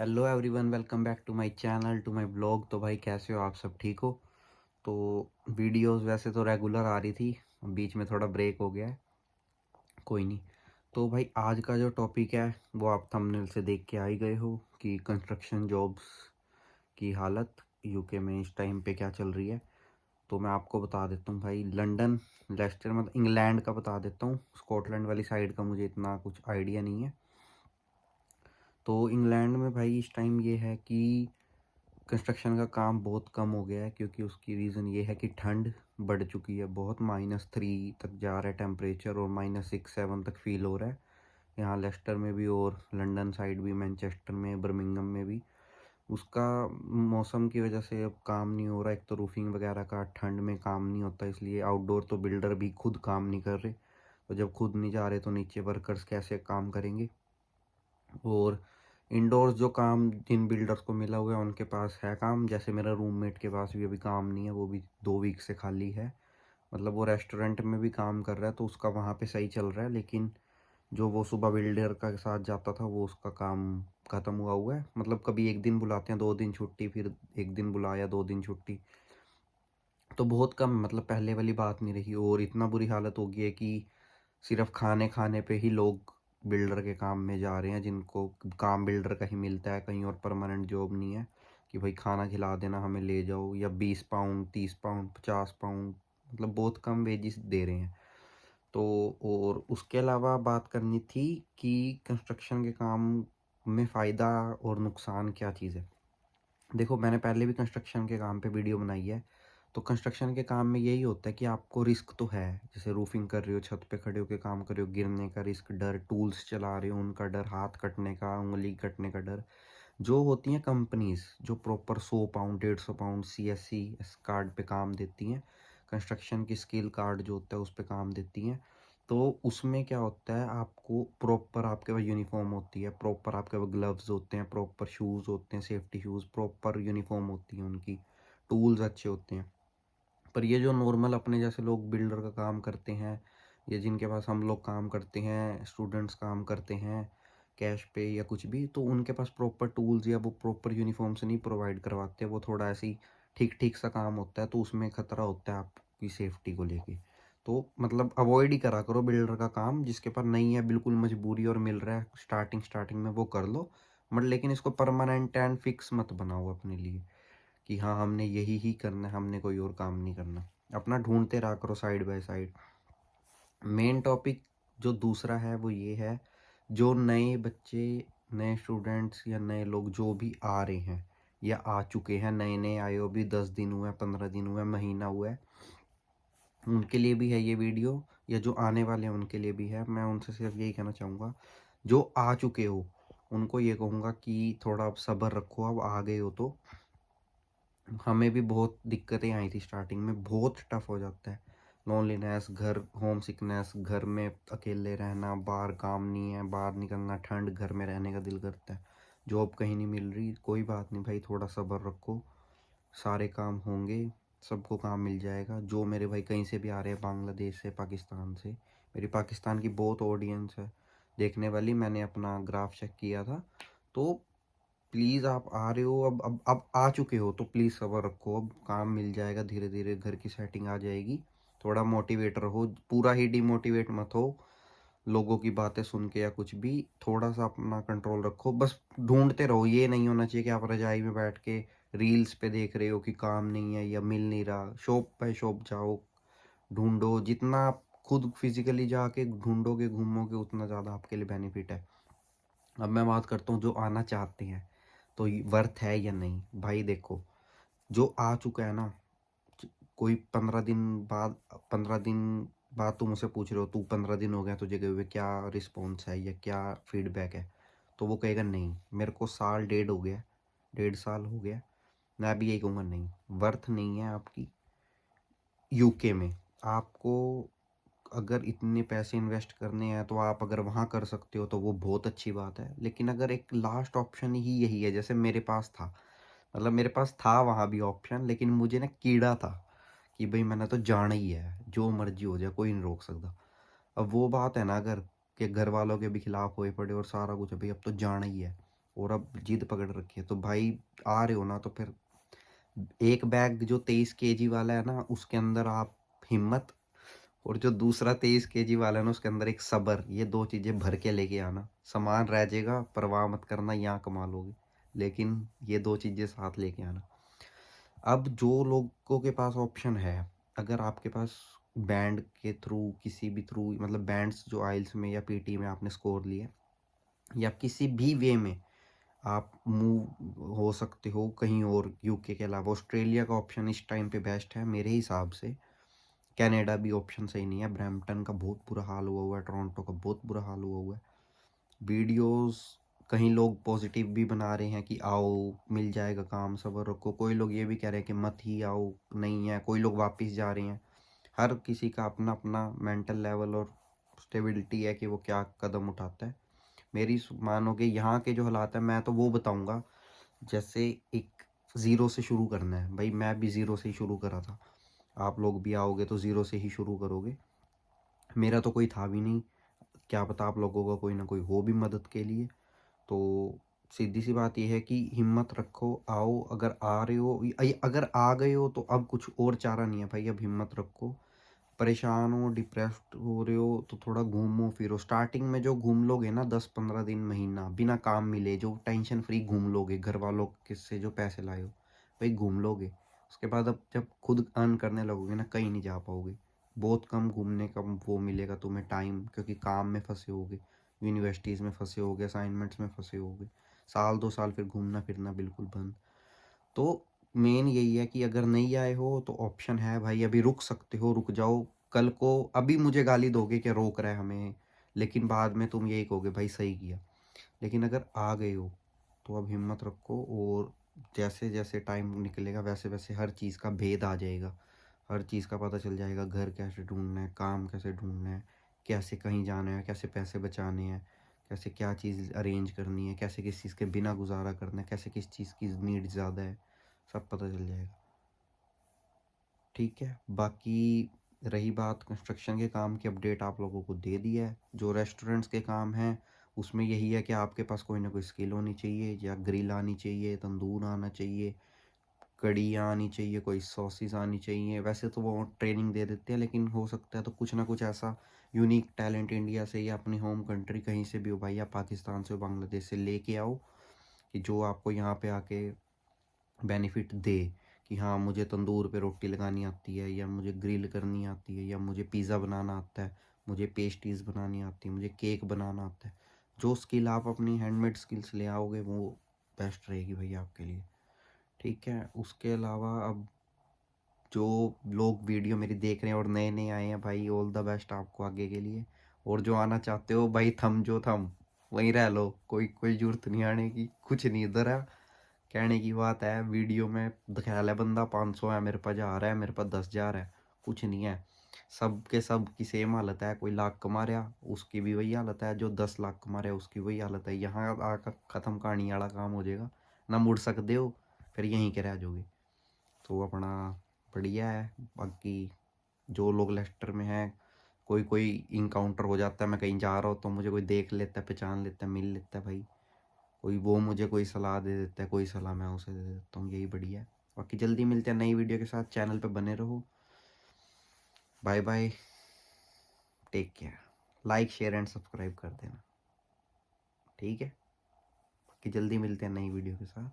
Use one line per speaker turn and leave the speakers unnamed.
Hello everyone, welcome back to my channel to my blog. तो भाई कैसे हो आप? सब ठीक हो? तो वीडियोस वैसे तो रेगुलर आ रही थी, बीच में थोड़ा ब्रेक हो गया है, कोई नहीं। तो भाई आज का जो टॉपिक है वो आप थंबनेल से देख के आ ही गए हो कि कंस्ट्रक्शन जॉब्स की हालत यूके में इस टाइम पे क्या चल रही है। तो मैं आपको बता देता हूँ भाई, लंदन, लेस्टर, मतलब इंग्लैंड का बता देता हूँ। स्कॉटलैंड वाली साइड का मुझे इतना कुछ आइडिया नहीं है। तो इंग्लैंड में भाई इस टाइम ये है कि कंस्ट्रक्शन का काम बहुत कम हो गया है, क्योंकि उसकी रीज़न ये है कि ठंड बढ़ चुकी है बहुत। -3 तक जा रहा है टेम्परेचर और -6-7 तक फील हो रहा है यहाँ लेस्टर में भी और लंदन साइड भी, मैनचेस्टर में, बर्मिंघम में भी। उसका मौसम की वजह से अब काम नहीं हो रहा। एक तो रूफिंग वगैरह का ठंड में काम नहीं होता, इसलिए आउटडोर तो बिल्डर भी खुद काम नहीं कर रहे। तो जब खुद नहीं जा रहे तो नीचे वर्कर्स कैसे काम करेंगे? और इंडोर्स जो काम जिन बिल्डर्स को मिला हुआ है उनके पास है काम, जैसे मेरा रूममेट के पास भी अभी काम नहीं है, वो भी 2 वीक से खाली है। मतलब वो रेस्टोरेंट में भी काम कर रहा है तो उसका वहाँ पे सही चल रहा है, लेकिन जो वो सुबह बिल्डर का साथ जाता था वो उसका काम ख़त्म हुआ है। मतलब कभी एक दिन बुलाते हैं, 2 दिन छुट्टी, फिर एक दिन बुलाया, 2 दिन छुट्टी। तो बहुत कम, मतलब पहले वाली बात नहीं रही। और इतना बुरी हालत हो गई है कि सिर्फ खाने खाने पे ही लोग बिल्डर के काम में जा रहे हैं, जिनको काम बिल्डर का ही मिलता है, कहीं और परमानेंट जॉब नहीं है कि भाई खाना खिला देना, हमें ले जाओ, या 20 पाउंड, 30 पाउंड, 50 पाउंड, मतलब बहुत कम वेजिस दे रहे हैं। तो और उसके अलावा बात करनी थी कि कंस्ट्रक्शन के काम में फ़ायदा और नुकसान क्या चीज़ है। देखो, मैंने पहले भी कंस्ट्रक्शन के काम पे वीडियो बनाई है। तो कंस्ट्रक्शन के काम में यही होता है कि आपको रिस्क तो है, जैसे रूफिंग कर रहे हो, छत पे खड़े होकर काम कर रहे हो, गिरने का रिस्क, डर, टूल्स चला रहे हो उनका डर, हाथ कटने का, उंगली कटने का डर। जो होती हैं कंपनीज जो proper 100 pound, 150 pound CSC card पे काम देती हैं, कंस्ट्रक्शन की स्किल कार्ड जो होता है उस पे काम देती हैं। तो उसमें क्या होता है, आपको प्रॉपर आपके पास यूनिफॉर्म होती है, प्रॉपर आपके पास ग्लव्स होते हैं, प्रॉपर शूज़ होते हैं, सेफ्टी शूज़, प्रॉपर यूनिफॉर्म होती है उनकी, टूल्स अच्छे होते हैं। पर ये जो नॉर्मल अपने जैसे लोग बिल्डर का काम करते हैं, या जिनके पास हम लोग काम करते हैं, स्टूडेंट्स काम करते हैं कैश पे या कुछ भी, तो उनके पास प्रॉपर टूल्स या वो प्रॉपर यूनिफॉर्म से नहीं प्रोवाइड करवाते। वो थोड़ा ऐसे ही ठीक ठीक सा काम होता है, तो उसमें खतरा होता है आपकी सेफ्टी को लेके। तो मतलब अवॉइड ही करा करो बिल्डर का काम। जिसके पास नहीं है, बिल्कुल मजबूरी और मिल रहा है स्टार्टिंग स्टार्टिंग में, वो कर लो, बट लेकिन इसको परमानेंट एंड फिक्स मत बनाओ अपने लिए कि हाँ हमने यही ही करना है, हमने कोई और काम नहीं करना। अपना ढूंढते रहा करो side by side. Main topic जो दूसरा है वो ये है, जो नए बच्चे, नए स्टूडेंट्स या नए लोग जो भी आ रहे हैं या आ चुके हैं, नए नए आए हो, भी 10 दिन हुए, 15 दिन हुए, महीना हुआ है, उनके लिए भी है ये वीडियो, या जो आने वाले हैं उनके लिए भी है। मैं उनसे सिर्फ यही कहना चाहूँगा, जो आ चुके हो उनको ये कहूँगा कि थोड़ा अब सब्र रखो, अब आ गए हो तो। हमें भी बहुत दिक्कतें आई थी स्टार्टिंग में, बहुत टफ हो जाता है। लोनलीनेस, घर, होम सिकनेस, घर में अकेले रहना, बाहर काम नहीं है, बाहर निकलना, ठंड, घर में रहने का दिल करता है, जॉब कहीं नहीं मिल रही। कोई बात नहीं भाई, थोड़ा सब्र रखो, सारे काम होंगे, सबको काम मिल जाएगा। जो मेरे भाई कहीं से भी आ रहे हैं, बांग्लादेश से, पाकिस्तान से, मेरी पाकिस्तान की बहुत ऑडियंस है देखने वाली, मैंने अपना ग्राफ चेक किया था। तो प्लीज़ आप आ रहे हो, अब आ चुके हो तो प्लीज़ सब्र रखो, अब काम मिल जाएगा धीरे धीरे, घर की सेटिंग आ जाएगी। थोड़ा मोटिवेट रहो, पूरा ही डिमोटिवेट मत हो लोगों की बातें सुन के या कुछ भी। थोड़ा सा अपना कंट्रोल रखो, बस ढूंढते रहो। ये नहीं होना चाहिए कि आप रजाई में बैठ के रील्स पे देख रहे हो कि काम नहीं है या मिल नहीं रहा। शॉप बाय शॉप जाओ, ढूंढो, जितना आप खुद फिजिकली जाके ढूंढोगे, घूमोगे, उतना ज़्यादा आपके लिए बेनिफिट है। अब मैं बात करता हूँ जो आना चाहते हैं, तो वर्थ है या नहीं। भाई देखो, जो आ चुका है ना, कोई 15 दिन बाद तुम उसे पूछ रहे हो, तू 15 दिन हो गया तुझे गए हुए, क्या रिस्पॉन्स है या क्या फीडबैक है, तो वो कहेगा नहीं, मेरे को साल डेढ़ हो गया, 1.5 साल हो गया, मैं भी यही कहूँगा नहीं, वर्थ नहीं है आपकी यूके में। आपको अगर इतने पैसे इन्वेस्ट करने हैं तो आप अगर वहाँ कर सकते हो तो वो बहुत अच्छी बात है। लेकिन अगर एक लास्ट ऑप्शन ही यही है, जैसे मेरे पास था, मतलब मेरे पास था वहाँ भी ऑप्शन, लेकिन मुझे ना कीड़ा था कि भाई मैंने तो जाना ही है, जो मर्जी हो जाए, कोई नहीं रोक सकता। अब वो बात है ना, अगर के घर वालों के भी खिलाफ होए पड़े और सारा कुछ, भाई अब तो जाना ही है, और अब जिद पकड़ रखी है। तो भाई आ रहे हो ना, तो फिर एक बैग जो 23 kg वाला है ना, उसके अंदर आप हिम्मत, और जो दूसरा 23 kg वाला है ना, उसके अंदर एक सब्र, ये दो चीज़ें भर के लेके आना। सामान रह जाएगा, परवाह मत करना, यहाँ कमा लोगे, लेकिन ये दो चीज़ें साथ लेके आना। अब जो लोगों के पास ऑप्शन है, अगर आपके पास बैंड के थ्रू, किसी भी थ्रू, मतलब बैंड्स जो आइल्स में या पीटी में आपने स्कोर लिया, या किसी भी वे में आप मूव हो सकते हो कहीं और, यूके के अलावा ऑस्ट्रेलिया का ऑप्शन इस टाइम पे बेस्ट है मेरे हिसाब से। कनाडा भी ऑप्शन सही नहीं है, ब्रैम्पटन का बहुत बुरा हाल हुआ है, टोरंटो का बहुत बुरा हाल हुआ है। वीडियोस कहीं लोग पॉजिटिव भी बना रहे हैं कि आओ मिल जाएगा काम, सब्र रखो। कोई लोग ये भी कह रहे हैं कि मत ही आओ, नहीं है, कोई लोग वापस जा रहे हैं। हर किसी का अपना अपना मेंटल लेवल और स्टेबिलिटी है कि वो क्या कदम उठाता है। मेरी मानोगे यहाँ के जो हालात है, मैं तो वो बताऊंगा, जैसे एक ज़ीरो से शुरू करना है भाई, मैं भी ज़ीरो से ही शुरू करा था। आप लोग भी आओगे तो ज़ीरो से ही शुरू करोगे। मेरा तो कोई था भी नहीं, क्या पता आप लोगों का कोई ना कोई हो भी मदद के लिए। तो सीधी सी बात यह है कि हिम्मत रखो, आओ। अगर आ रहे हो, अगर आ गए हो तो अब कुछ और चारा नहीं है भाई, अब हिम्मत रखो। परेशान हो, डिप्रेस्ड हो रहे हो, तो थोड़ा घूमो फिरो। स्टार्टिंग में जो घूम लोगे ना 10-15 दिन, महीना बिना काम मिले, जो टेंशन फ्री घूम लोगे, घर वालों किससे जो पैसे लाए हो भाई घूम लोगे, उसके बाद अब जब खुद अर्न करने लगोगे ना, कहीं नहीं जा पाओगे। बहुत कम घूमने का वो मिलेगा तुम्हें टाइम, क्योंकि काम में फंसे होगे, यूनिवर्सिटीज़ में फंसे होगे, असाइनमेंट्स में फंसे होगे। साल 2 साल फिर घूमना फिरना बिल्कुल बंद। तो मेन यही है कि अगर नहीं आए हो तो ऑप्शन है भाई, अभी रुक सकते हो, रुक जाओ। कल को अभी मुझे गाली दोगे कि रोक रहा है हमें, लेकिन बाद में तुम यही कहोगे भाई सही किया। लेकिन अगर आ गए हो तो अब हिम्मत रखो, और जैसे जैसे टाइम निकलेगा वैसे वैसे हर चीज़ का भेद आ जाएगा, हर चीज़ का पता चल जाएगा। घर कैसे ढूंढना है, काम कैसे ढूंढना है, कैसे कहीं जाना है, कैसे पैसे बचाने हैं, कैसे क्या चीज़ अरेंज करनी है, कैसे किस चीज़ के बिना गुजारा करना है, कैसे किस चीज़ की नीड ज़्यादा है, सब पता चल जाएगा। ठीक है, बाकी रही बात कंस्ट्रक्शन के काम की, अपडेट आप लोगों को दे दिया है। जो रेस्टोरेंट्स के काम हैं उसमें यही है कि आपके पास कोई ना कोई स्किल होनी चाहिए, या ग्रिल आनी चाहिए, तंदूर आना चाहिए, कढ़ियाँ आनी चाहिए, कोई सॉसेस आनी चाहिए। वैसे तो वो ट्रेनिंग दे देते हैं, लेकिन हो सकता है तो कुछ ना कुछ ऐसा यूनिक टैलेंट इंडिया से या अपनी होम कंट्री कहीं से भी हो भाई, या पाकिस्तान से हो, बांग्लादेश से लेके आओ, कि जो आपको यहाँ पे आके बेनिफिट दे, कि हाँ मुझे तंदूर पे रोटी लगानी आती है, या मुझे ग्रिल करनी आती है, या मुझे पिज़्ज़ा बनाना आता है, मुझे पेस्ट्रीज़ बनानी आती है, मुझे केक बनाना आता है। जो स्किल आप अपनी हैंडमेड स्किल्स ले आओगे वो बेस्ट रहेगी भाई आपके लिए। ठीक है, उसके अलावा अब जो लोग वीडियो मेरी देख रहे हैं और नए नए आए हैं भाई, ऑल द बेस्ट आपको आगे के लिए। और जो आना चाहते हो भाई, थम जो थम वहीं रह लो, कोई कोई जरूरत नहीं आने की, कुछ नहीं इधर है। कहने की बात है, वीडियो में दिखा है बंदा 500 है, मेरे पास 1000 है, मेरे पास 10,000 है, कुछ नहीं है। सब के सब की सेम हालत है। कोई लाख कमा रहा उसकी भी वही हालत है, जो 10 लाख कमा रहा उसकी वही हालत है। यहाँ आकर ख़त्म कहानी वाला काम हो जाएगा, ना मुड़ सकते हो, फिर यहीं के रह जाओगे। तो अपना बढ़िया है। बाकी जो लोग लेस्टर में हैं, कोई कोई इनकाउंटर हो जाता है, मैं कहीं जा रहा हूँ तो मुझे कोई देख लेता है, पहचान लेता है, मिल लेता है भाई, कोई वो मुझे कोई सलाह दे देता है, कोई सलाह मैं उसे दे देता हूँ, यही बढ़िया है। बाकी जल्दी मिलते हैं नई वीडियो के साथ, चैनल पे बने रहो। Bye bye, take care, like share and subscribe कर देना। ठीक है, बाकी जल्दी मिलते हैं नई वीडियो के साथ।